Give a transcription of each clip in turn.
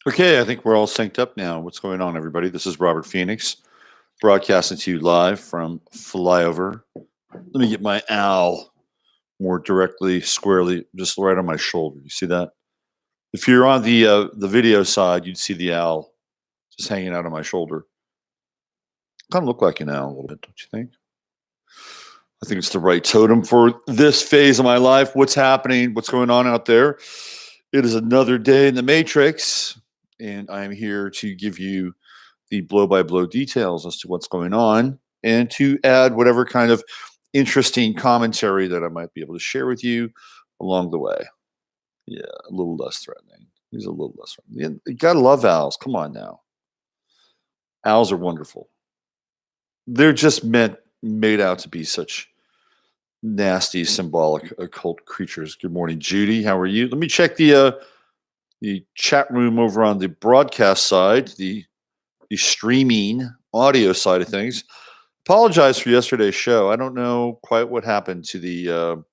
Okay, I think we're all synced up now. What's going on, everybody? This is Robert Phoenix, broadcasting to you live from Flyover. Let me get my owl more directly, squarely, just right on my shoulder. You see that? If you're on the video side, you'd see the owl just hanging out on my shoulder. Kind of look like an owl a little bit, don't you think? I think it's the right totem for this phase of my life. What's happening? What's going on out there? It is another day in the Matrix, and I'm here to give you the blow by blow details as to what's going on and to add whatever kind of interesting commentary that I might be able to share with you along the way. Yeah, a little less threatening. He's a little less threatening. You gotta love owls. Come on now. Owls are wonderful. They're just made out to be such nasty, symbolic, occult creatures. Good morning, Judy. How are you? Let me check the chat room over on the broadcast side, the streaming audio side of things. Apologize for yesterday's show. I don't know quite what happened to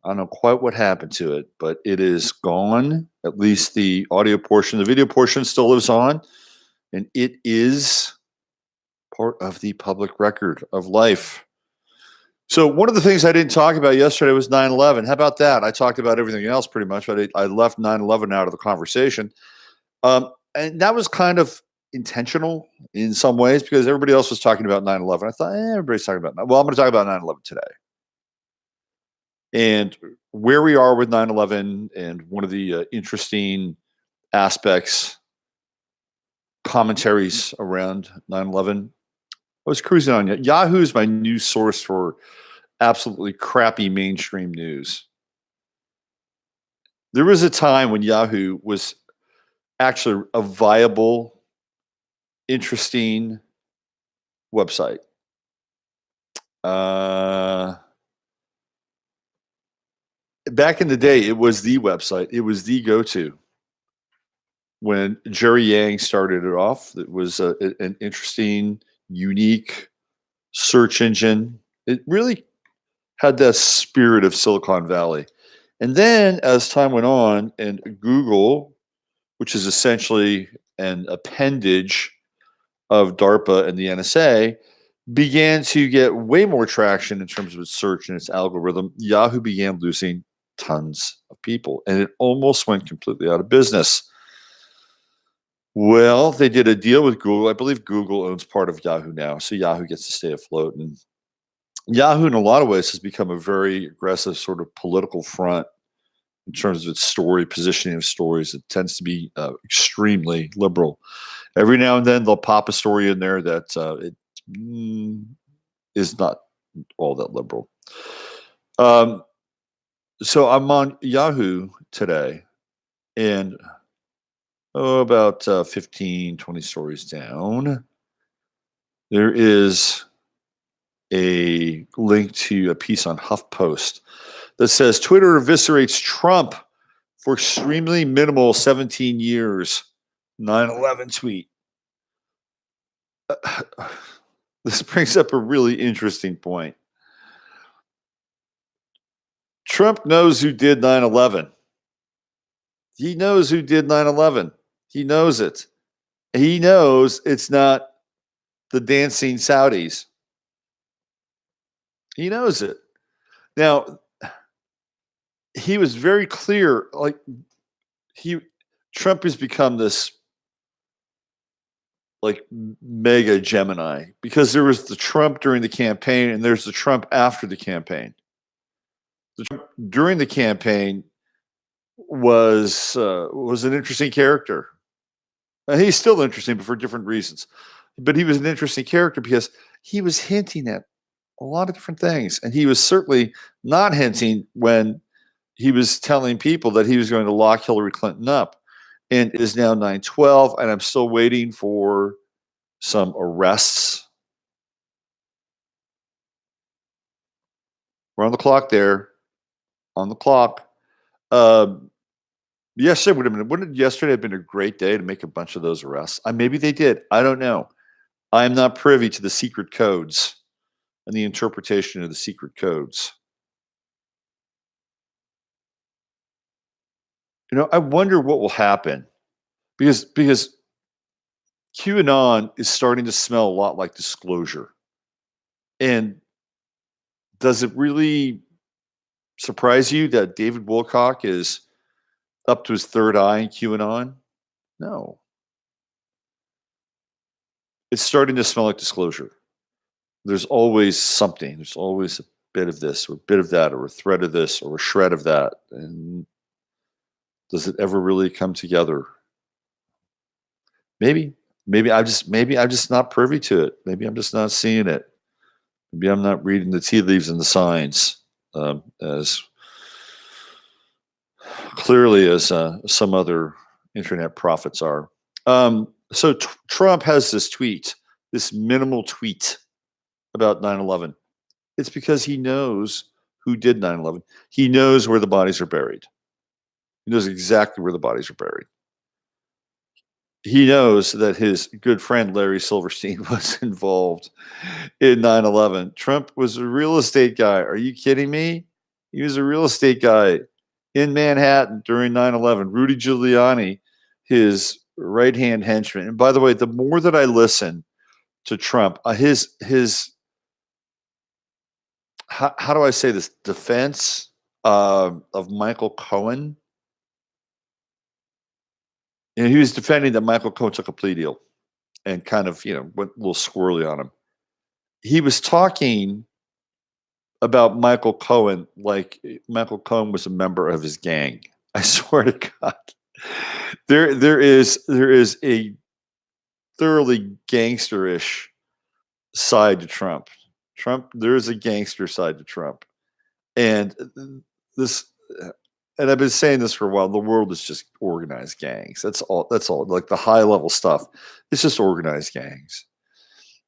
I don't know quite what happened to it, but it is gone. At least the audio portion, the video portion still lives on, and it is part of the public record of life. So one of the things I didn't talk about yesterday was 9/11. How about that? I talked about everything else pretty much, but I left 9/11 out of the conversation. And that was kind of intentional in some ways because everybody else was talking about 9/11. I thought, everybody's talking about well, I'm going to talk about 9/11 today. And where we are with 9/11 and one of the interesting aspects, commentaries around 9/11. I was cruising on Yahoo is my news source for absolutely crappy mainstream news. There was a time when Yahoo was actually a viable, interesting website. Back in the day, it was the website. It was the go-to. When Jerry Yang started it off, it was an interesting, unique search engine. It really had that spirit of Silicon Valley. And then as time went on, and Google, which is essentially an appendage of DARPA and the NSA, began to get way more traction in terms of its search and its algorithm. Yahoo began losing tons of people, and it almost went completely out of business. Well, they did a deal with Google. I believe Google owns part of Yahoo now, so Yahoo gets to stay afloat. And Yahoo, in a lot of ways, has become a very aggressive sort of political front in terms of its story, positioning of stories. It tends to be extremely liberal. Every now and then, they'll pop a story in there that is not all that liberal. So I'm on Yahoo today, and about 15, 20 stories down, there is a link to a piece on HuffPost that says Twitter eviscerates Trump for extremely minimal 17 years 9/11 tweet. This brings up a really interesting point. Trump knows who did 9/11. He knows who did 9/11. He knows it. He knows it's not the dancing Saudis. He knows it. Now, he was very clear. Trump has become this like mega Gemini because there was the Trump during the campaign and there's the Trump after the campaign. The Trump during the campaign was an interesting character. He's still interesting, but for different reasons. But he was an interesting character because he was hinting at a lot of different things, and he was certainly not hinting when he was telling people that he was going to lock Hillary Clinton up. And it is now 9/12, and I'm still waiting for some arrests. We're on the clock there. On the clock. Yesterday wouldn't yesterday have been a great day to make a bunch of those arrests? Maybe they did. I don't know. I'm not privy to the secret codes and the interpretation of the secret codes. I wonder what will happen because QAnon is starting to smell a lot like disclosure. And does it really surprise you that David Wilcock is up to his third eye in QAnon? No. It's starting to smell like disclosure. There's always something. There's always a bit of this or a bit of that or a thread of this or a shred of that. And does it ever really come together? Maybe. Maybe I'm just not privy to it. Maybe I'm just not seeing it. Maybe I'm not reading the tea leaves and the signs as clearly as some other internet prophets are. So Trump has this tweet, this minimal tweet about 9/11. It's because he knows who did 9/11. He knows where the bodies are buried. He knows exactly where the bodies are buried. He knows that his good friend Larry Silverstein was involved in 9/11. Trump was a real estate guy. Are you kidding me? He was a real estate guy in Manhattan during 9/11. Rudy Giuliani, his right-hand henchman. And by the way, the more that I listen to Trump, his how do I say this, defense of Michael Cohen. And he was defending that Michael Cohen took a plea deal and kind of, went a little squirrely on him. He was talking about Michael Cohen like Michael Cohen was a member of his gang. I swear to God. There is a thoroughly gangsterish side to Trump. There is a gangster side to Trump. And this and I've been saying this for a while, the world is just organized gangs. That's all. Like the high level stuff. It's just organized gangs.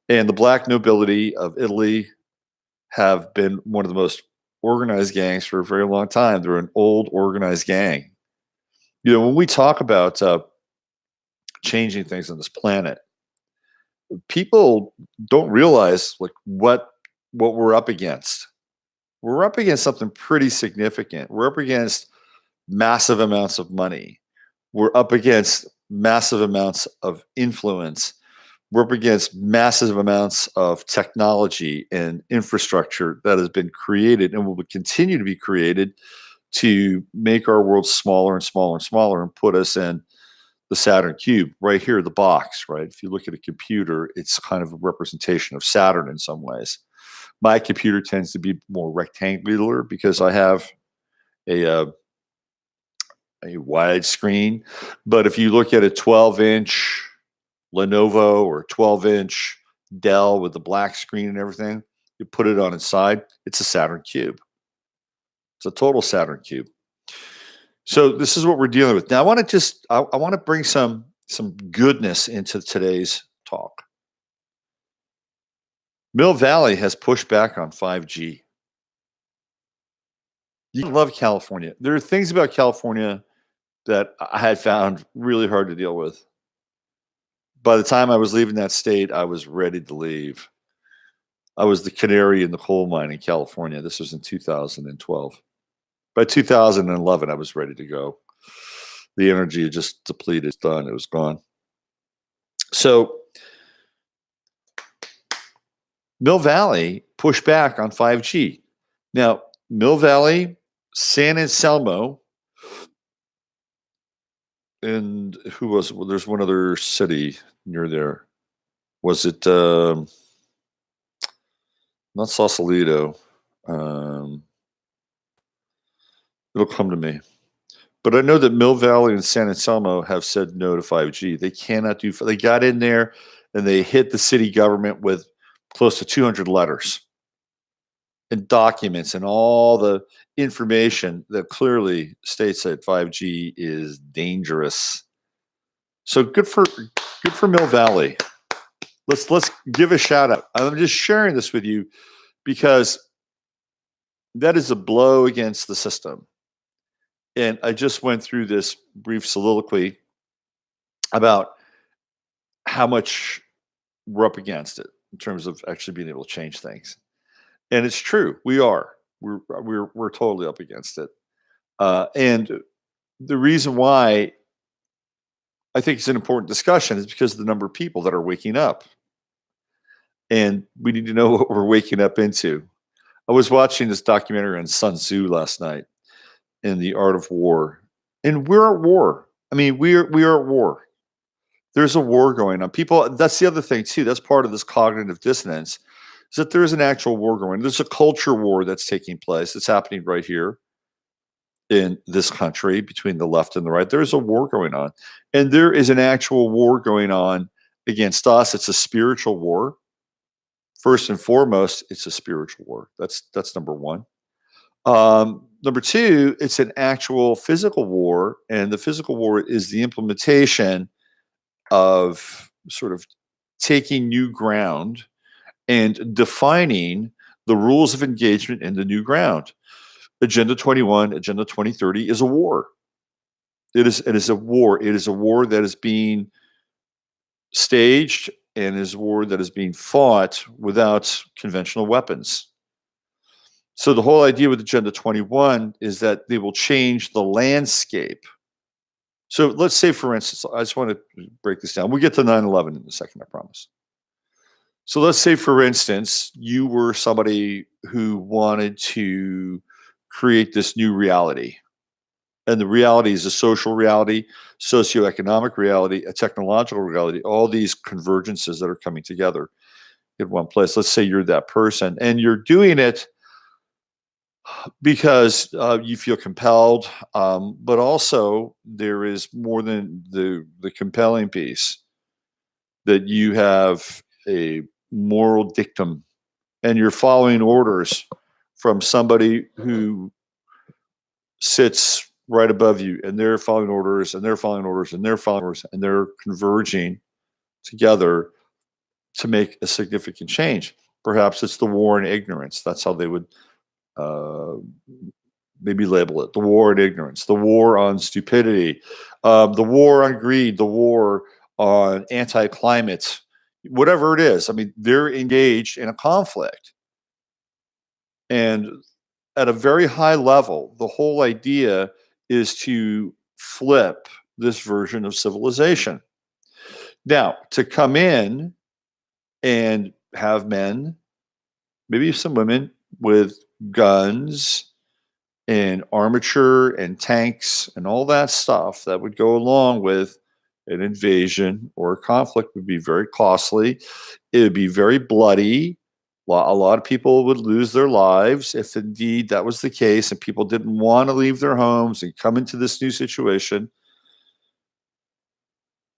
And the black nobility of Italy have been one of the most organized gangs for a very long time. They're an old organized gang. When we talk about changing things on this planet, people don't realize like what we're up against. We're up against something pretty significant. We're up against massive amounts of money. We're up against massive amounts of influence. We're up against massive amounts of technology and infrastructure that has been created and will continue to be created to make our world smaller and smaller and smaller and put us in the Saturn cube right here, the box, right? If you look at a computer, it's kind of a representation of Saturn in some ways. My computer tends to be more rectangular because I have a wide screen. But if you look at a 12-inch Lenovo or 12-inch Dell with the black screen and everything, you put it on its side, it's a Saturn cube. It's a total Saturn cube. So this is what we're dealing with. Now I want to bring some goodness into today's talk. Mill Valley has pushed back on 5G. You love California. There are things about California that I had found really hard to deal with. By the time I was leaving that state, I was ready to leave. I was the canary in the coal mine in California. This was in 2012. By 2011, I was ready to go. The energy had just depleted. It's done. It was gone. So Mill Valley pushed back on 5G. Now, Mill Valley, San Anselmo, and who was it? Well, there's one other city near there. Was it not Sausalito? It'll come to me. But I know that Mill Valley and San Anselmo have said no to 5G. They cannot do. They got in there and they hit the city government with close to 200 letters and documents and all the information that clearly states that 5G is dangerous. So good for Mill Valley. Let's give a shout out. I'm just sharing this with you because that is a blow against the system. And I just went through this brief soliloquy about how much we're up against it in terms of actually being able to change things. And it's true. We are. We're totally up against it. And the reason why I think it's an important discussion is because of the number of people that are waking up. And we need to know what we're waking up into. I was watching this documentary on Sun Tzu last night in The Art of War. And we're at war. I mean, we are at war. There's a war going on. People, that's the other thing too. That's part of this cognitive dissonance, is that there is an actual war going on. There's a culture war that's taking place. It's happening right here in this country between the left and the right. There's a war going on. And there is an actual war going on against us. It's a spiritual war. First and foremost, it's a spiritual war. That's number one. Number two, it's an actual physical war, and the physical war is the implementation of sort of taking new ground and defining the rules of engagement in the new ground. Agenda 21, Agenda 2030 is a war. It is a war. It is a war that is being staged and is a war that is being fought without conventional weapons. So the whole idea with Agenda 21 is that they will change the landscape. So let's say, for instance, I just want to break this down. We'll get to 9/11 in a second, I promise. So let's say, for instance, you were somebody who wanted to create this new reality. And the reality is a social reality, socioeconomic reality, a technological reality, all these convergences that are coming together in one place. Let's say you're that person and you're doing it because you feel compelled, but also there is more than the compelling piece, that you have a moral dictum and you're following orders from somebody who sits right above you, and they're following orders, and they're following orders, and they're following orders, and they're converging together to make a significant change. Perhaps it's the war on ignorance. That's how they would uh, maybe label it: the war on ignorance, the war on stupidity, the war on greed, the war on anti-climate, whatever it is. I mean, they're engaged in a conflict. And at a very high level, the whole idea is to flip this version of civilization. Now, to come in and have men, maybe some women, with guns and armature and tanks and all that stuff that would go along with an invasion or a conflict would be very costly. It would be very bloody. A lot of people would lose their lives if indeed that was the case and people didn't want to leave their homes and come into this new situation.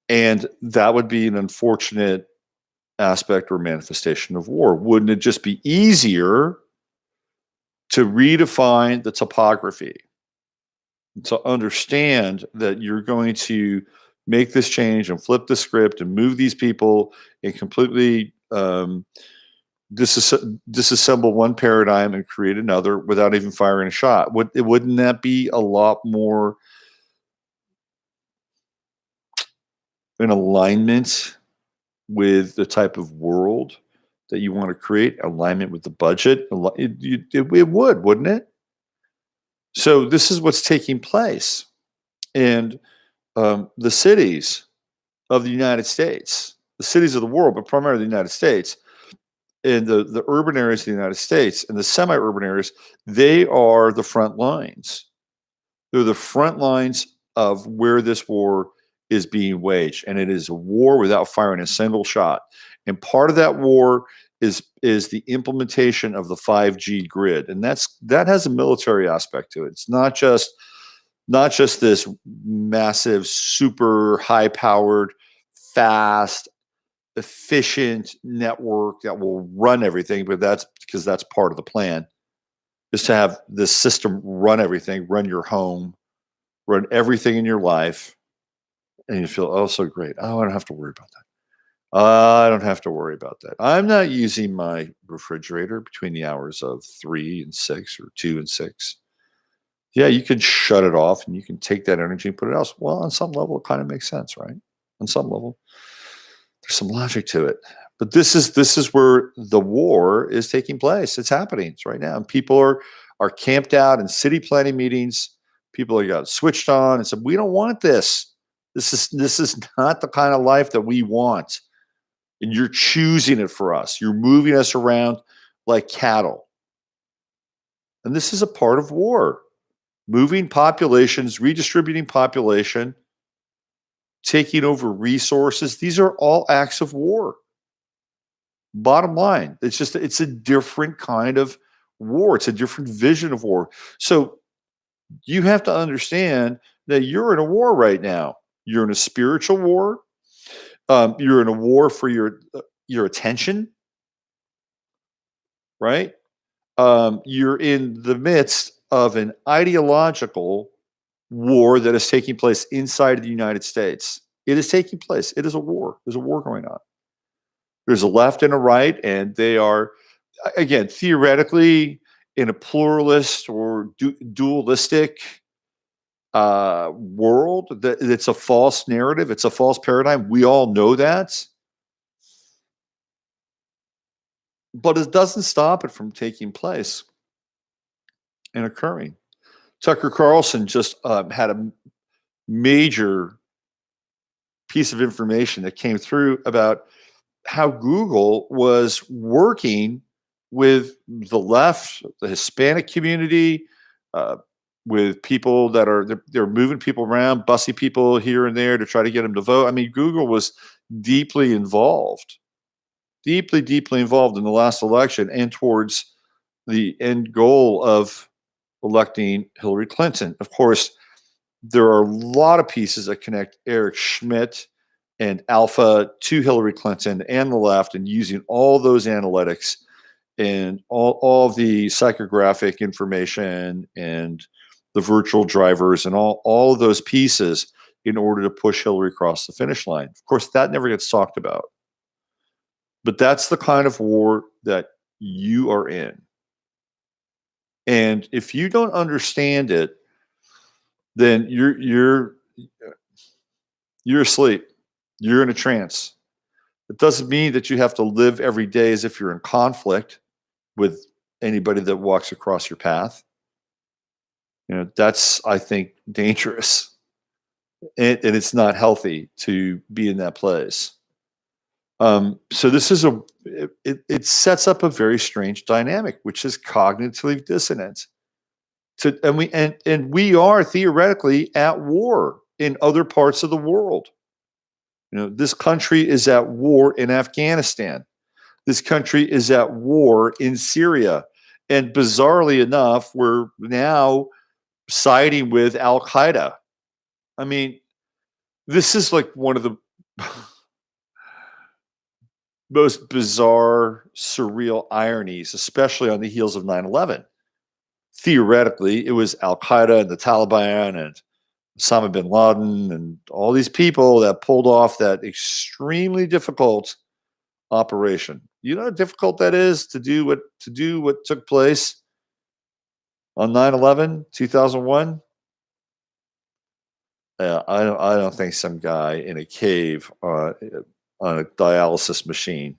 And that would be an unfortunate aspect or manifestation of war. Wouldn't it just be easier to redefine the topography, to understand that you're going to make this change and flip the script and move these people and completely disassemble one paradigm and create another without even firing a shot? Wouldn't that be a lot more in alignment with the type of world that you want to create, alignment with the budget? It would, wouldn't it? So this is what's taking place. And the cities of the United States, the cities of the world, but primarily the United States, in the urban areas of the United States and the semi-urban areas, they are the front lines. They're the front lines of where this war is being waged, and it is a war without firing a single shot. And part of that war is the implementation of the 5G grid, and that has a military aspect to it. It's not just this massive, super high-powered, fast, efficient network that will run everything, but that's because that's part of the plan, is to have this system run everything, run your home, run everything in your life, and you feel, oh, so great. Oh, I don't have to worry about that. I don't have to worry about that. I'm not using my refrigerator between the hours of 3 and 6 or 2 and 6. Yeah, you can shut it off and you can take that energy and put it else. Well, on some level, it kind of makes sense, right? On some level, there's some logic to it. But this is where the war is taking place. It's happening. It's right now. And people are camped out in city planning meetings. People are got switched on and said, we don't want this. This is not the kind of life that we want. And you're choosing it for us. You're moving us around like cattle. And this is a part of war. Moving populations, redistributing population, taking over resources. These are all acts of war. Bottom line, it's a different kind of war. It's a different vision of war. So you have to understand that you're in a war right now. You're in a spiritual war. You're in a war for your attention, right? You're in the midst of an ideological war that is taking place inside of the United States. It is taking place. It is a war. There's a war going on. There's a left and a right, and they are, again, theoretically, in a pluralist or dualistic world. It's a false narrative. It's a false paradigm. We all know that. But it doesn't stop it from taking place and occurring. Tucker Carlson just had a major piece of information that came through about how Google was working with the left, the Hispanic community, with people that they're moving people around, bussing people here and there to try to get them to vote. I mean, Google was deeply involved in the last election and towards the end goal of electing Hillary Clinton. Of course, there are a lot of pieces that connect Eric Schmidt and Alpha to Hillary Clinton and the left, and using all those analytics and all of the psychographic information and the virtual drivers and all of those pieces in order to push Hillary across the finish line. Of course, that never gets talked about. But that's the kind of war that you are in. And if you don't understand it, then you're asleep. You're in a trance. It doesn't mean that you have to live every day as if you're in conflict with anybody that walks across your path. That's, I think, dangerous. And it's not healthy to be in that place. So this is it sets up a very strange dynamic, which is cognitively dissonant. And we are theoretically at war in other parts of the world. This country is at war in Afghanistan. This country is at war in Syria. And bizarrely enough, we're now siding with Al Qaeda. I mean, this is like one of the most bizarre, surreal ironies, especially on the heels of 9/11. Theoretically, it was Al Qaeda and the Taliban and Osama bin Laden and all these people that pulled off that extremely difficult operation. You know how difficult that is to do what took place on 9/11, 2001? I don't think some guy in a cave on a dialysis machine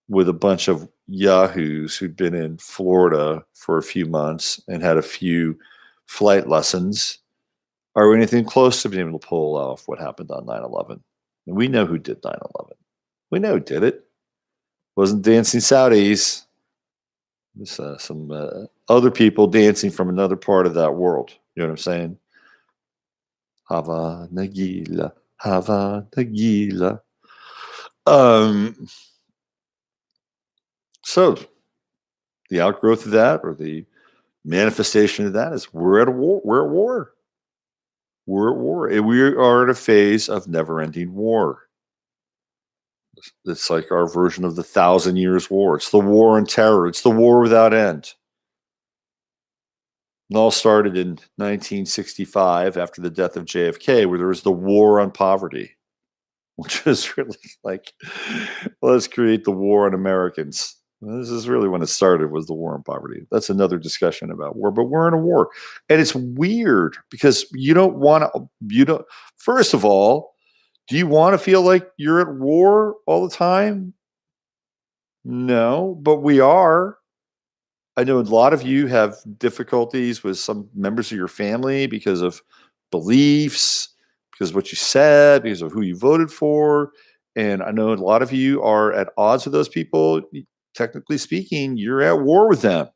with a bunch of yahoos who'd been in Florida for a few months and had a few flight lessons are anything close to being able to pull off what happened on 9/11. And we know who did 9/11. We know who did it. It wasn't dancing Saudis. It was some other people dancing from another part of that world. You know what I'm saying? Hava Nagila, Hava Nagila. So the outgrowth of that, or the manifestation of that, is we're at war. We're at war. We're at war. And we are in a phase of never-ending war. It's like our version of the 1,000 Years' War. It's the war on terror. It's the war without end. It all started in 1965 after the death of JFK, where there was the war on poverty, which is really like, let's create the war on Americans. This is really when it started, was the war on poverty. That's another discussion about war, but we're in a war. And it's weird because first of all, do you want to feel like you're at war all the time? No, but we are. I know a lot of you have difficulties with some members of your family because of beliefs, because of what you said, because of who you voted for. And I know a lot of you are at odds with those people. Technically speaking, you're at war with them.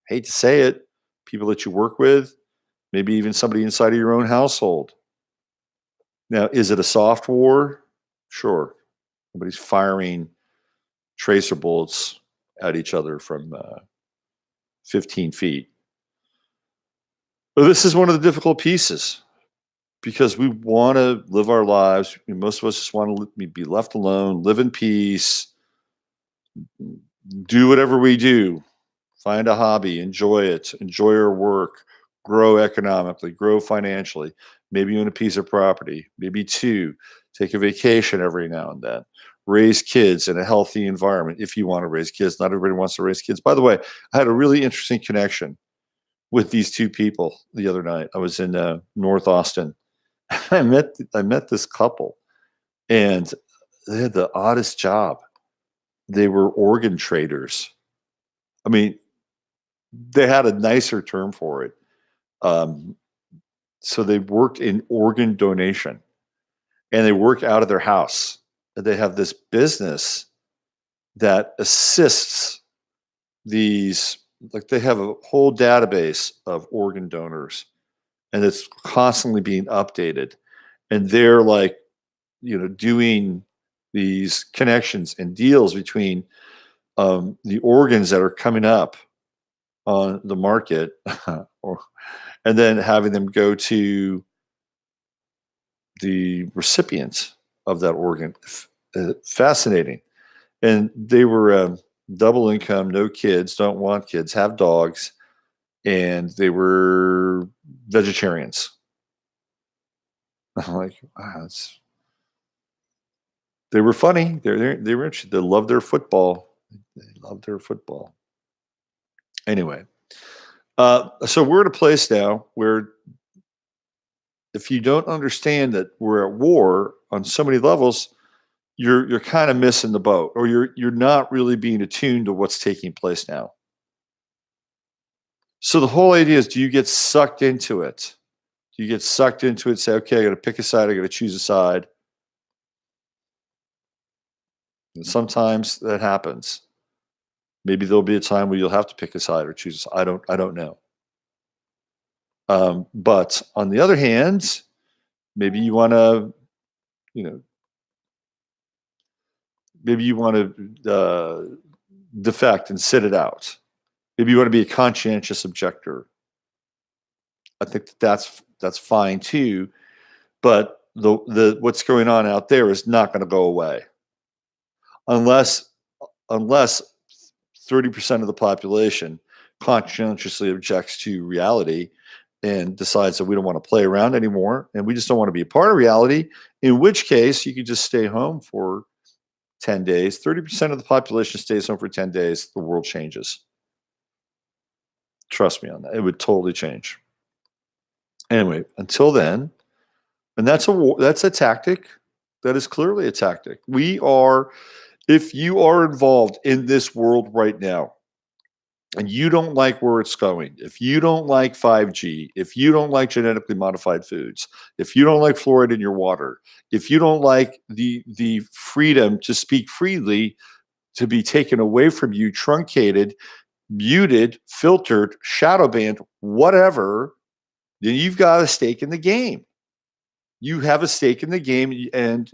Hate to say it, people that you work with, maybe even somebody inside of your own household. Now, is it a soft war? Sure. Nobody's firing tracer bullets at each other from 15 feet. But this is one of the difficult pieces because we want to live our lives. Most of us just want to be left alone, live in peace, do whatever we do, find a hobby, enjoy it, enjoy our work, grow economically, grow financially. Maybe own a piece of property, maybe two, take a vacation every now and then, raise kids in a healthy environment if you want to raise kids. Not everybody wants to raise kids. By the way, I had a really interesting connection with these two people the other night. I was in North Austin. I met this couple, and they had the oddest job. They were organ traders. I mean, they had a nicer term for it. So they worked in organ donation, and they work out of their house. They have this business that assists these, like they have a whole database of organ donors, and it's constantly being updated. And they're like, doing these connections and deals between the organs that are coming up on the market, and then having them go to the recipients of that organ. Fascinating. And they were double income, no kids, don't want kids, have dogs, and they were vegetarians. I'm like, wow, they were funny. They were interested. They loved their football. They loved their football. Anyway, so we're at a place now where if you don't understand that we're at war on so many levels, you're kind of missing the boat, or you're not really being attuned to what's taking place now. So the whole idea is, do you get sucked into it? Do you get sucked into it? Say, okay, I got to pick a side. I got to choose a side. And sometimes that happens. Maybe there'll be a time where you'll have to pick a side or choose a side. I don't know. But on the other hand, maybe you want to, maybe you want to defect and sit it out. Maybe you want to be a conscientious objector. I think that's fine too. But the what's going on out there is not going to go away unless 30% of the population conscientiously objects to reality and decides that we don't want to play around anymore and we just don't want to be a part of reality, in which case you could just stay home for 10 days. 30% of the population stays home for 10 days, the world changes. Trust me on that. It would totally change. Anyway, until then, and that's a tactic. That is clearly a tactic. If you are involved in this world right now, and you don't like where it's going, if you don't like 5G, if you don't like genetically modified foods, if you don't like fluoride in your water, if you don't like the freedom to speak freely to be taken away from you, truncated, muted, filtered, shadow banned, whatever, then you've got a stake in the game. You have a stake in the game, and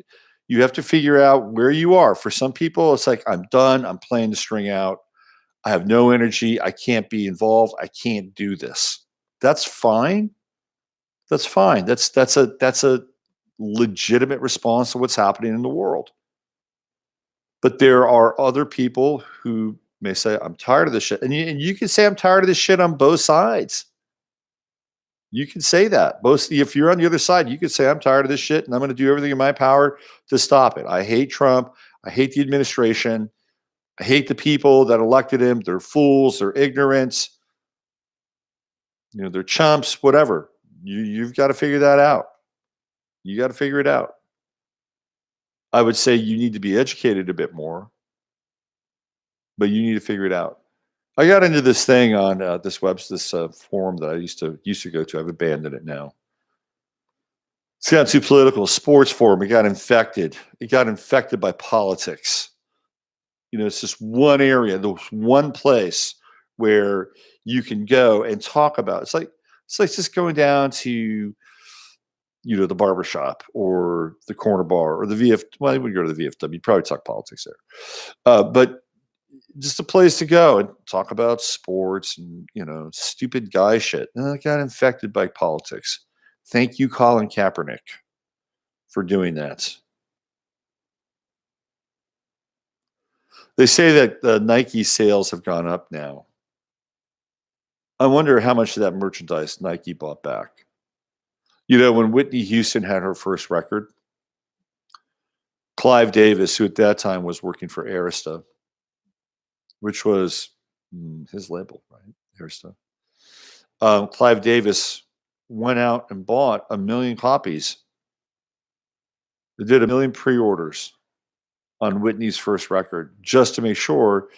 you have to figure out where you are. For some people, it's like, I'm done. I'm playing the string out. I have no energy. I can't be involved. I can't do this. That's fine. That's fine. That's a legitimate response to what's happening in the world. But there are other people who may say, I'm tired of this shit. And you can say, I'm tired of this shit on both sides. You can say that. If you're on the other side, you could say, I'm tired of this shit and I'm going to do everything in my power to stop it. I hate Trump. I hate the administration. I hate the people that elected him. They're fools. They're ignorant. They're chumps, whatever. You've got to figure that out. You got to figure it out. I would say you need to be educated a bit more, but you need to figure it out. I got into this thing on this forum that I used to go to. I've abandoned it now. It's gotten too political. Sports forum, it got infected. It got infected by politics. It's just one area, there's one place where you can go and talk about. It's like just going down to the barbershop or the corner bar or the VF. Well, you would go to the VFW. You'd probably talk politics there, but just a place to go and talk about sports and stupid guy shit. And I got infected by politics. Thank you, Colin Kaepernick, for doing that. They say that Nike sales have gone up now. I wonder how much of that merchandise Nike bought back. When Whitney Houston had her first record, Clive Davis, who at that time was working for Arista, which was his label, right? Arista. Clive Davis went out and bought 1 million copies. They did 1 million pre-orders on Whitney's first record just to make sure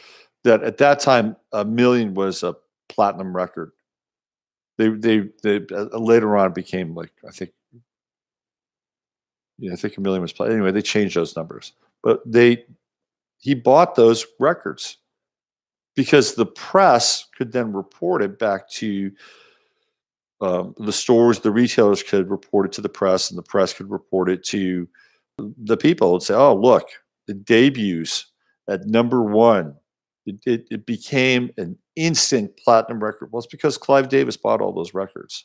that at that time 1 million was a platinum record. They later on became like I think 1 million was platinum. Anyway, they changed those numbers, but he bought those records because the press could then report it back to the stores. The retailers could report it to the press, and the press could report it to the people and say, "Oh, look, it debuts at number one." It became an instant platinum record. Well, it's because Clive Davis bought all those records.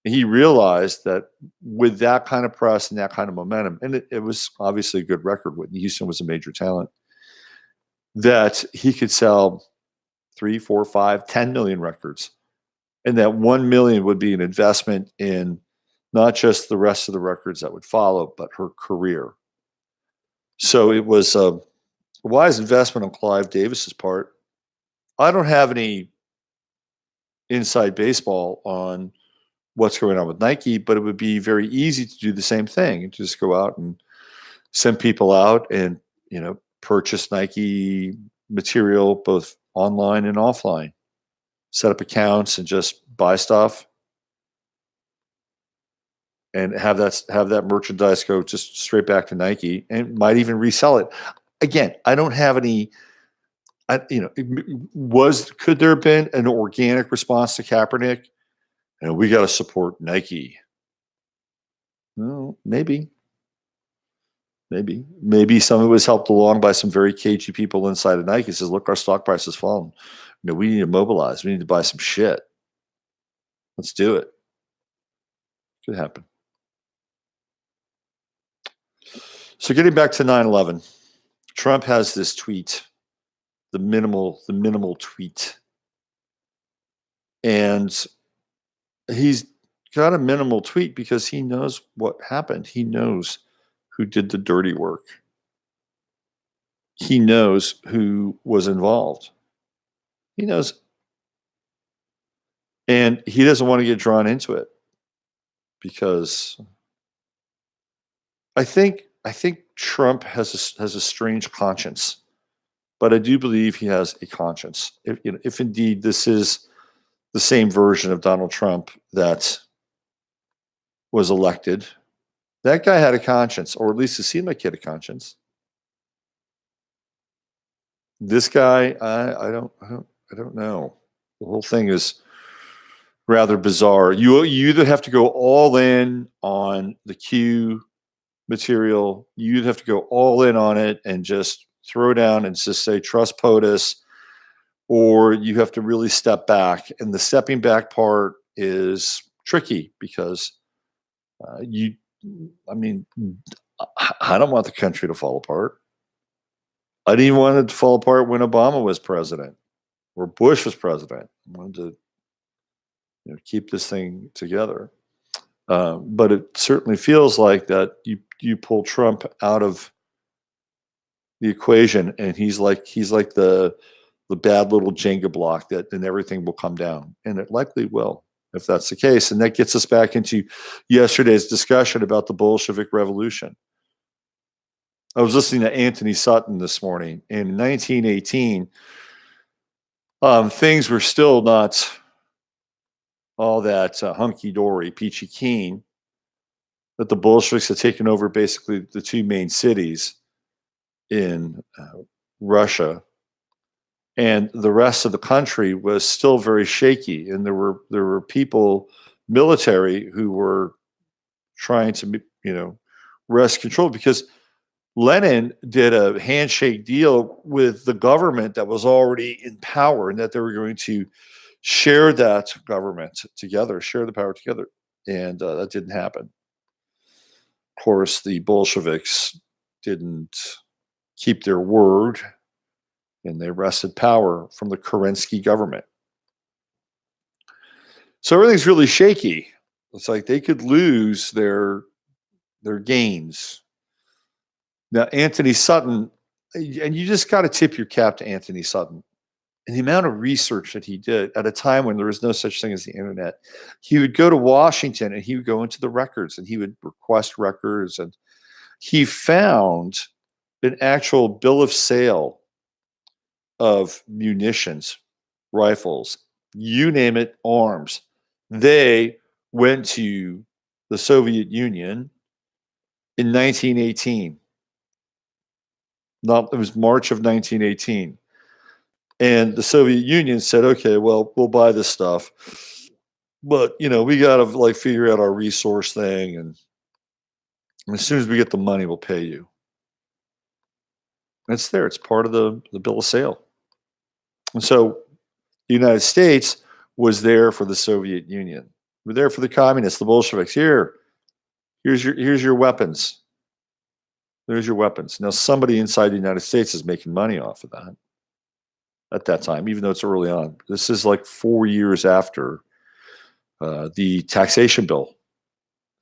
He realized that with that kind of press and that kind of momentum, and it was obviously a good record. Whitney Houston was a major talent, that he could sell 3, 4, 5, 10 million records. And that 1 million would be an investment in not just the rest of the records that would follow, but her career. So it was a wise investment on Clive Davis's part. I don't have any inside baseball on what's going on with Nike, but it would be very easy to do the same thing and just go out and send people out and, purchase Nike material, both online and offline, set up accounts and just buy stuff and have that merchandise go just straight back to Nike and might even resell it. Again, I don't have any, could there have been an organic response to Kaepernick? We got to support Nike. No, maybe some of it was helped along by some very cagey people inside of Nike. Says, look, our stock price has fallen. We need to mobilize. We need to buy some shit. Let's do it. Could happen. So getting back to 9/11, Trump has this tweet, the minimal tweet. And he's got a minimal tweet because he knows what happened. He knows who did the dirty work. He knows who was involved. He knows. And he doesn't want to get drawn into it because I think Trump has a strange conscience, but I do believe he has a conscience. If indeed this is the same version of Donald Trump that was elected, that guy had a conscience, or at least it seemed like he had a conscience. This guy, I don't know. The whole thing is rather bizarre. You either have to go all in on the Q material, you either have to go all in on it and just throw down and just say trust POTUS, or you have to really step back. And the stepping back part is tricky because I don't want the country to fall apart. I didn't even want it to fall apart when Obama was president or Bush was president. I wanted to keep this thing together. But it certainly feels like that you pull Trump out of the equation, and he's like the bad little Jenga block that then everything will come down, and it likely will if that's the case. And that gets us back into yesterday's discussion about the Bolshevik Revolution. I was listening to Anthony Sutton this morning. In 1918, things were still not all that hunky-dory, peachy keen. that the Bolsheviks had taken over basically the two main cities in Russia, and the rest of the country was still very shaky, and there were people, military, who were trying to wrest control, because Lenin did a handshake deal with the government that was already in power, and that they were going to share that government together, share the power together, and that didn't happen. Of course, the Bolsheviks didn't keep their word, and they wrested power from the Kerensky government. So everything's really shaky. It's like they could lose their gains. Now, Anthony Sutton, and you just got to tip your cap to Anthony Sutton. And the amount of research that he did at a time when there was no such thing as the internet. He would go to Washington and he would go into the records and he would request records. And he found an actual bill of sale of munitions, rifles, you name it, arms. They went to the Soviet Union in 1918. It was March of 1918. And the Soviet Union said, okay, well, we'll buy this stuff, but we got to figure out our resource thing, and as soon as we get the money, we'll pay you. And it's there. It's part of the bill of sale. And so the United States was there for the Soviet Union. We're there for the communists, the Bolsheviks. Here's your weapons. There's your weapons. Now, somebody inside the United States is making money off of that at that time, even though it's early on. This is like 4 years after the taxation bill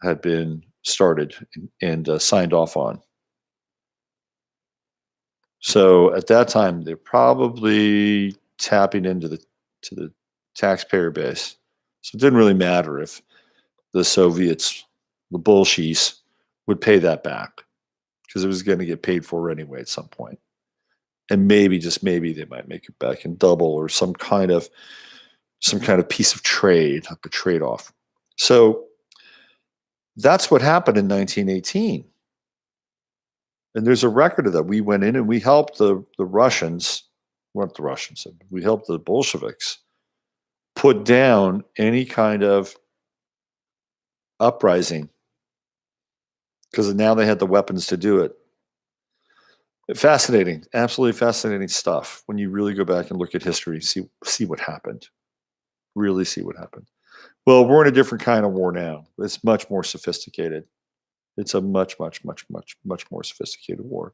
had been started and signed off on. So at that time, they're probably tapping into the taxpayer base. So it didn't really matter if the Soviets, the Bolsheviks, would pay that back, because it was going to get paid for anyway at some point. And maybe, just maybe, they might make it back in double, or some kind of piece of trade, like a trade-off. So that's what happened in 1918. And there's a record of that. We went in and we helped the Russians, not the Russians, we helped the Bolsheviks put down any kind of uprising, because now they had the weapons to do it. Fascinating, absolutely fascinating stuff when you really go back and look at history, see what happened, really see what happened. Well, we're in a different kind of war now. It's much more sophisticated. It's a much, much, much, much, much more sophisticated war.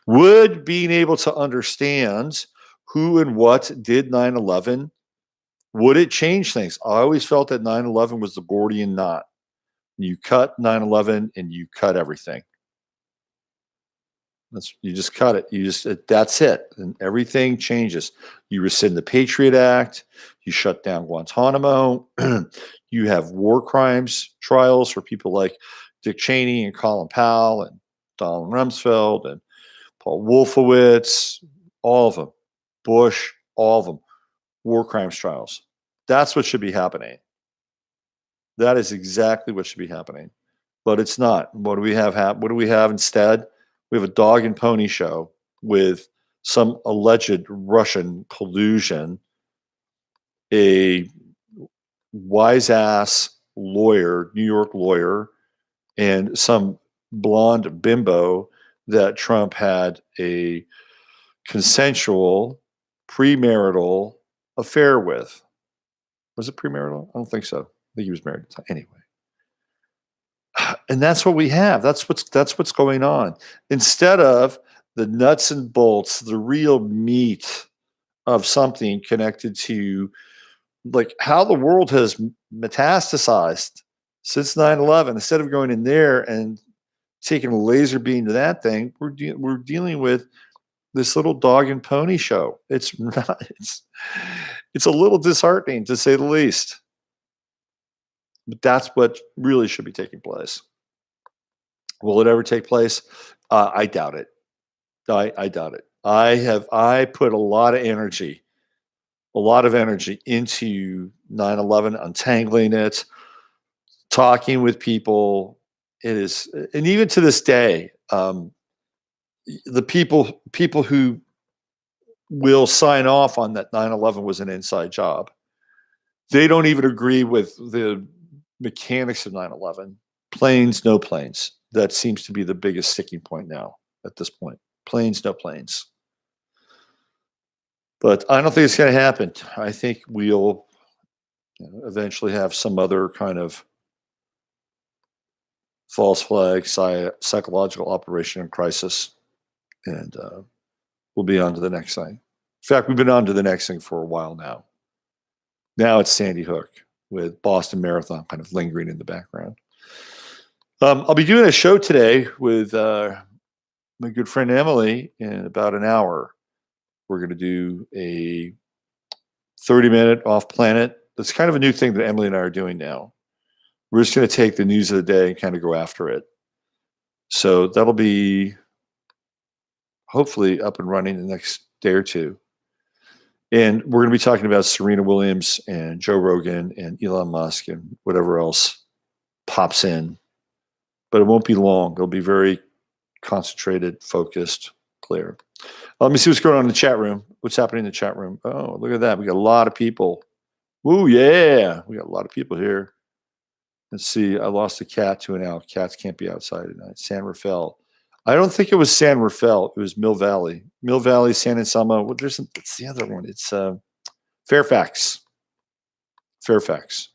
Would being able to understand who and what did 9/11, would it change things? I always felt that 9/11 was the Gordian knot. You cut 9/11 and you cut everything. You just cut it. That's it. And everything changes. You rescind the Patriot Act. You shut down Guantanamo. You have war crimes trials for people like Dick Cheney and Colin Powell and Donald Rumsfeld and Paul Wolfowitz, all of them. Bush, all of them. War crimes trials. That's what should be happening. That is exactly what should be happening. But it's not. What do we have? What do we have instead? We have a dog and pony show with some alleged Russian collusion, a wise ass lawyer, New York lawyer, and some blonde bimbo that Trump had a consensual premarital affair with. Was it premarital? I don't think so. I think he was married anyway. And that's what we have. That's what's going on. Instead of the nuts and bolts, the real meat of something connected to like how the world has metastasized since 9/11, instead of going in there and taking a laser beam to that thing, we're dealing with this little dog and pony show. It's not, it's a little disheartening, to say the least. But that's what really should be taking place. Will it ever take place? I doubt it. I doubt it. I put a lot of energy into 9/11, untangling it, talking with people, it is, and even to this day, the people who will sign off on that 9/11 was an inside job. They don't even agree with the mechanics of 9/11. Planes, no planes. That seems to be the biggest sticking point now at this point. Planes, no planes. But I don't think it's going to happen. I think we'll eventually have some other kind of false flag psychological operation in crisis, and we'll be on to the next thing. In fact, we've been on to the next thing for a while now. Now it's Sandy Hook with Boston Marathon kind of lingering in the background. I'll be doing a show today with my good friend Emily in about an hour. We're going to do a 30-minute off planet. That's kind of a new thing that Emily and I are doing now. We're just going to take the news of the day and kind of go after it. So that'll be hopefully up and running the next day or two. And we're going to be talking about Serena Williams and Joe Rogan and Elon Musk and whatever else pops in. But it won't be long. It'll be very concentrated, focused, clear. Let me see what's going on in the chat room. What's happening in the chat room? Oh, look at that. We got a lot of people. Ooh, yeah. We got a lot of people here. Let's see. I lost a cat to an owl. Cats can't be outside at night. San Rafael. I don't think it was San Rafael. It was Mill Valley. Mill Valley, San Anselmo. Well, it's the other one. It's Fairfax. Fairfax.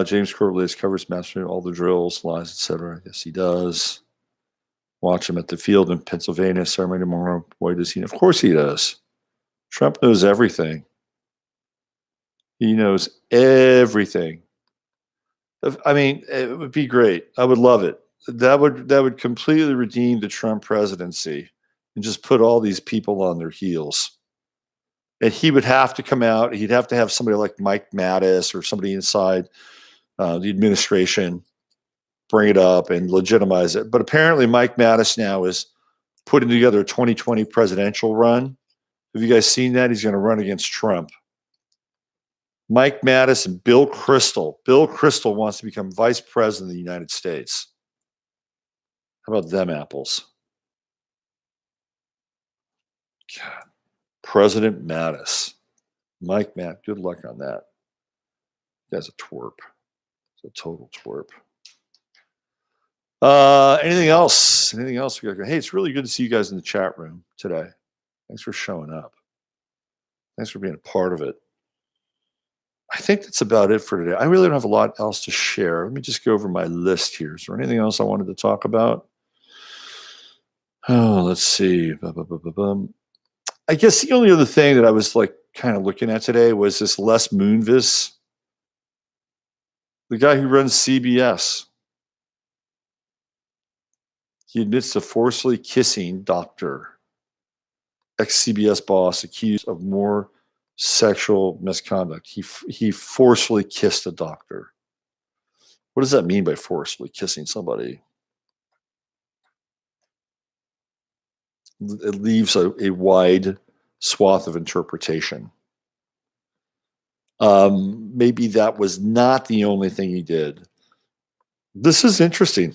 James Corliss covers mastering all the drills, lies, etc. Yes, he does. Watch him at the field in Pennsylvania, ceremony tomorrow. Boy, does he. Of course he does. Trump knows everything. He knows everything. I mean, it would be great. I would love it. That would completely redeem the Trump presidency and just put all these people on their heels. And he would have to come out. He'd have to have somebody like Mike Mattis or somebody inside the administration bring it up and legitimize it. But apparently Mike Mattis now is putting together a 2020 presidential run. Have you guys seen that? He's going to run against Trump. Mike Mattis and Bill Kristol. Bill Kristol wants to become vice president of the United States. How about them apples? God. President Mattis. Mike Matt, good luck on that. That's a twerp. It's a total twerp. Anything else? Anything else? Hey, it's really good to see you guys in the chat room today. Thanks for showing up. Thanks for being a part of it. I think that's about it for today. I really don't have a lot else to share. Let me just go over my list here. Is there anything else I wanted to talk about? Oh, let's see. I guess the only other thing that I was like kind of looking at today was this Les Moonves, the guy who runs CBS. He admits to forcefully kissing Dr. Ex-CBS boss accused of more sexual misconduct. He forcefully kissed a doctor. What does that mean by forcefully kissing somebody? It leaves a wide swath of interpretation. Maybe that was not the only thing he did. This is interesting.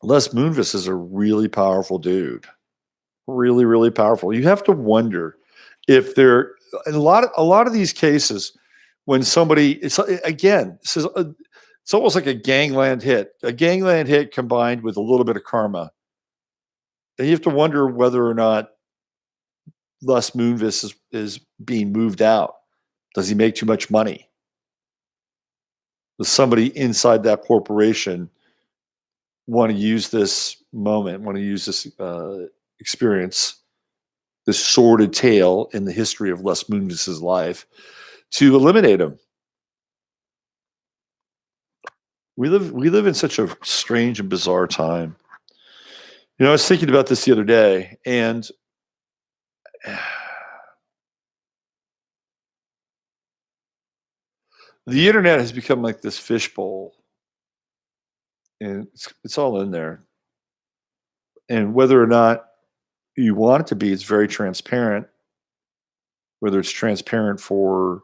Les Moonves is a really powerful dude. Really, really powerful. You have to wonder if there a lot of these cases when somebody it's almost like a gangland hit combined with a little bit of karma. And you have to wonder whether or not Les Moonves is being moved out. Does he make too much money? Does somebody inside that corporation want to use this moment, want to use this experience, this sordid tale in the history of Les Moonves' life to eliminate him? We live in such a strange and bizarre time. You know, I was thinking about this the other day, and the internet has become like this fishbowl, and it's all in there. And whether or not you want it to be, it's very transparent. Whether it's transparent for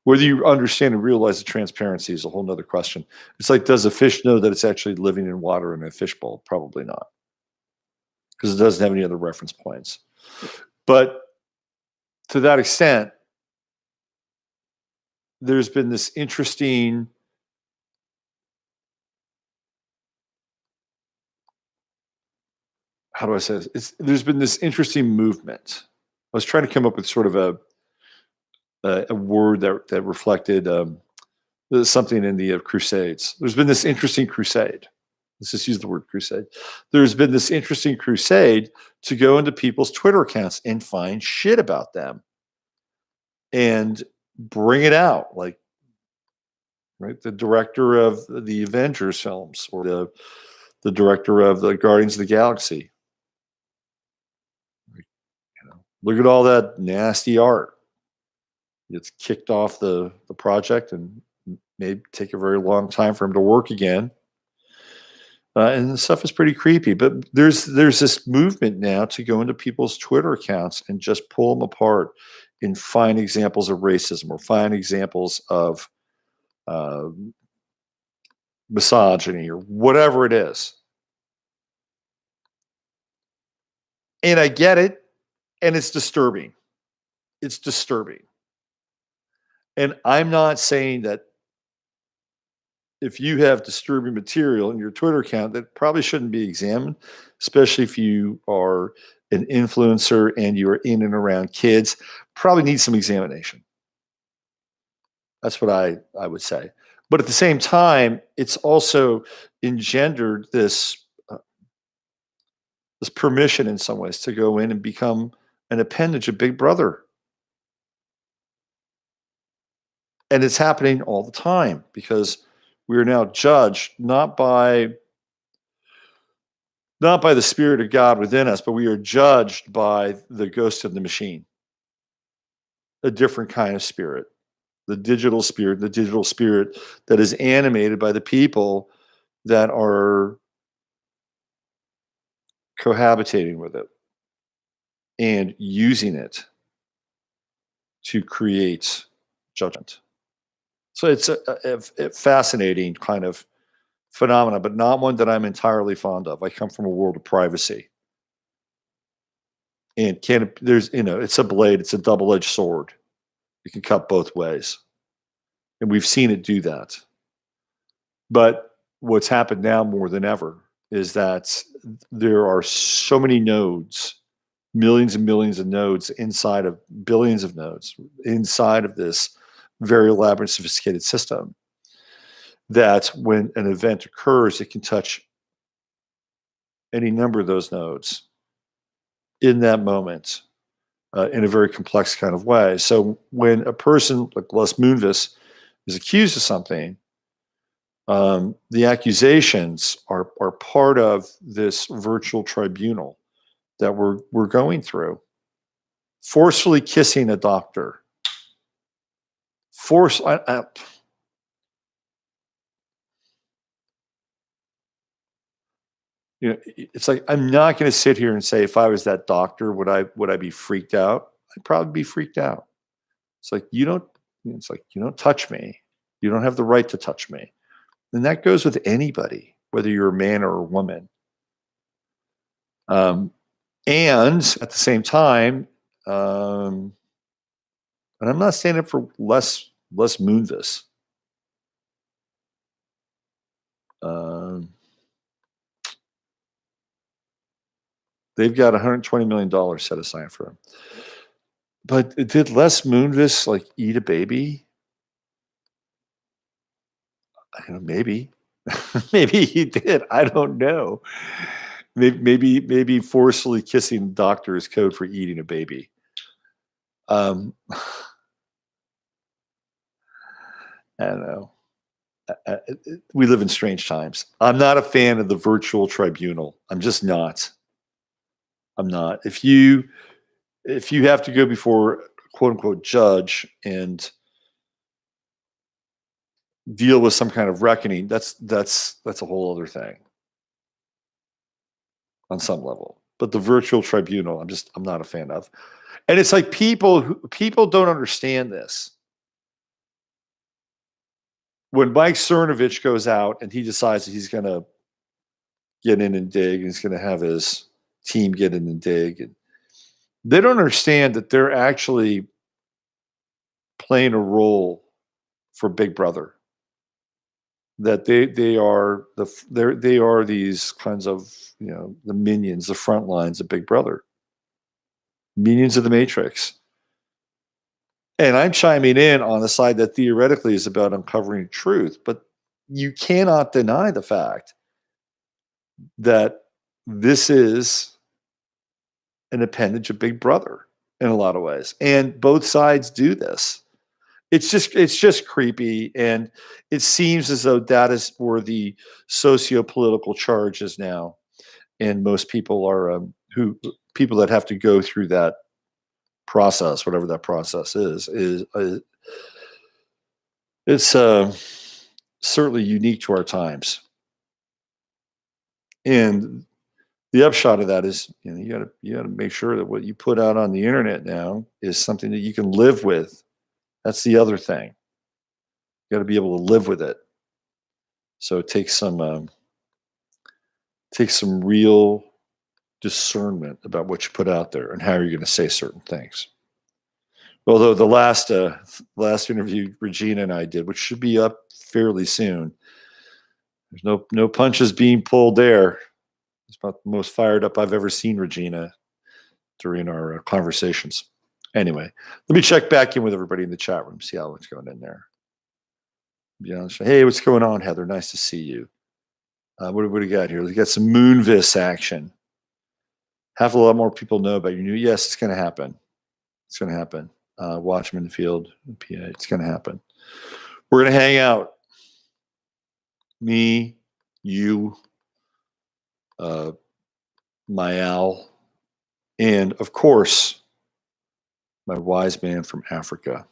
Whether you understand and realize the transparency is a whole nother question. It's like, does a fish know that it's actually living in water in a fishbowl? Probably not, because it doesn't have any other reference points. But to that extent, there's been this interesting how do I say this? There's been this interesting movement. I was trying to come up with sort of a word that reflected something in the Crusades. There's been this interesting crusade. Let's just use the word crusade. There's been this interesting crusade to go into people's Twitter accounts and find shit about them and bring it out, like right, the director of the Avengers films or the director of the Guardians of the Galaxy. Look at all that nasty art. It's kicked off the project and may take a very long time for him to work again. And the stuff is pretty creepy. But there's this movement now to go into people's Twitter accounts and just pull them apart and find examples of racism or find examples of misogyny or whatever it is. And I get it. And it's disturbing. It's disturbing. And I'm not saying that if you have disturbing material in your Twitter account, that probably shouldn't be examined, especially if you are an influencer and you're in and around kids, probably needs some examination. That's what I would say. But at the same time, it's also engendered this permission in some ways to go in and become an appendage of Big Brother. And it's happening all the time because we are now judged not by the Spirit of God within us, but we are judged by the ghost of the machine, a different kind of spirit, the digital spirit that is animated by the people that are cohabitating with it and using it to create judgment. So it's a fascinating kind of phenomena, but not one that I'm entirely fond of. I come from a world of privacy. And it's a blade, it's a double-edged sword. It can cut both ways. And we've seen it do that. But what's happened now more than ever is that there are so many nodes, millions and millions of nodes inside of billions of nodes inside of this very elaborate, sophisticated system, that when an event occurs, it can touch any number of those nodes in that moment in a very complex kind of way. So when a person like Les Moonves is accused of something, the accusations are part of this virtual tribunal that we're going through. Forcefully kissing a doctor. It's like, I'm not going to sit here and say, if I was that doctor, would I be freaked out? I'd probably be freaked out. It's like, you don't touch me. You don't have the right to touch me. And that goes with anybody, whether you're a man or a woman. And at the same time, and I'm not standing up for Les Moonves. They've got $120 million set aside for him. But did Les Moonves like eat a baby? I don't know, maybe. Maybe he did. I don't know. Maybe forcefully kissing a doctor is code for eating a baby. I don't know. We live in strange times. I'm not a fan of the virtual tribunal. I'm just not. I'm not. If you have to go before quote unquote judge and deal with some kind of reckoning, that's a whole other thing on some level. But the virtual tribunal, I'm not a fan of. And it's like people don't understand this. when Mike Cernovich goes out and he decides that he's going to get in and dig, and he's going to have his team get in and dig, and they don't understand that they're actually playing a role for Big Brother. That they are they are these kinds of, you know, the minions, the front lines of Big Brother, minions of the Matrix. And I'm chiming in on the side that theoretically is about uncovering truth, but you cannot deny the fact that this is an appendage of Big Brother in a lot of ways, and both sides do this. It's just creepy, and it seems as though that is where the socio-political charge is now, and most people are people that have to go through that process, whatever that process is it's certainly unique to our times. And the upshot of that is, you know, you gotta make sure that what you put out on the internet now is something that you can live with. That's the other thing. You got to be able to live with it. So it takes some real discernment about what you put out there and how you're going to say certain things. Although the last interview Regina and I did, which should be up fairly soon, there's no punches being pulled there. It's about the most fired up I've ever seen Regina during our conversations. Anyway, let me check back in with everybody in the chat room, see how it's going in there. Be honest. Hey, what's going on, Heather? Nice to see you. What do we got here? We got some Moonvis action. Have a lot more people know about your new. Yes, it's going to happen. It's going to happen. Watchman in the field, PA. It's going to happen. We're going to hang out. Me, you, my Al, and of course, my wise man from Africa.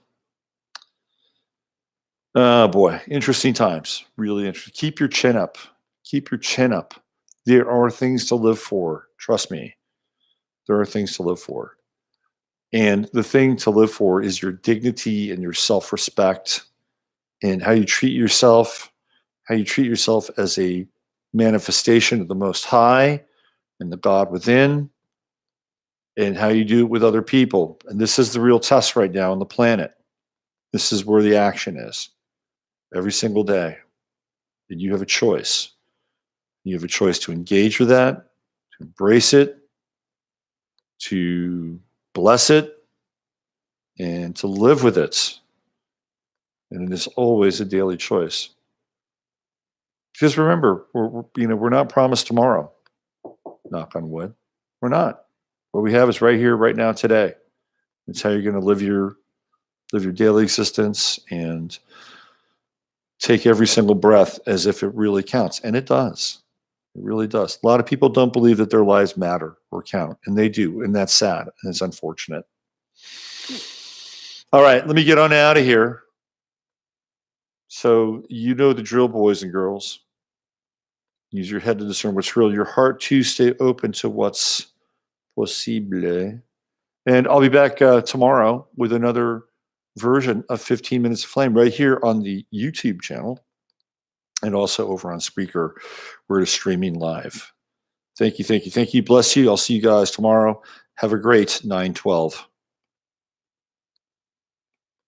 Oh boy, interesting times. Really interesting. Keep your chin up. Keep your chin up. There are things to live for. Trust me. There are things to live for. And the thing to live for is your dignity and your self-respect and how you treat yourself, as a manifestation of the Most High and the God within, and how you do it with other people. And this is the real test right now on the planet. This is where the action is. Every single day. And you have a choice. You have a choice to engage with that, to embrace it, to bless it, and to live with it. And it is always a daily choice. Because remember, we're not promised tomorrow. Knock on wood. We're not. What we have is right here, right now, today. It's how you're going to live your daily existence and take every single breath as if it really counts. And it does. It really does. A lot of people don't believe that their lives matter or count, and they do. And that's sad, and it's unfortunate. All right, let me get on out of here. So you know the drill, boys and girls. Use your head to discern what's real. Your heart to stay open to what's possible. And I'll be back tomorrow with another version of 15 Minutes of Flame right here on the YouTube channel and also over on Spreaker, where it's streaming live. Thank you, thank you, thank you. Bless you. I'll see you guys tomorrow. Have a great 9/12.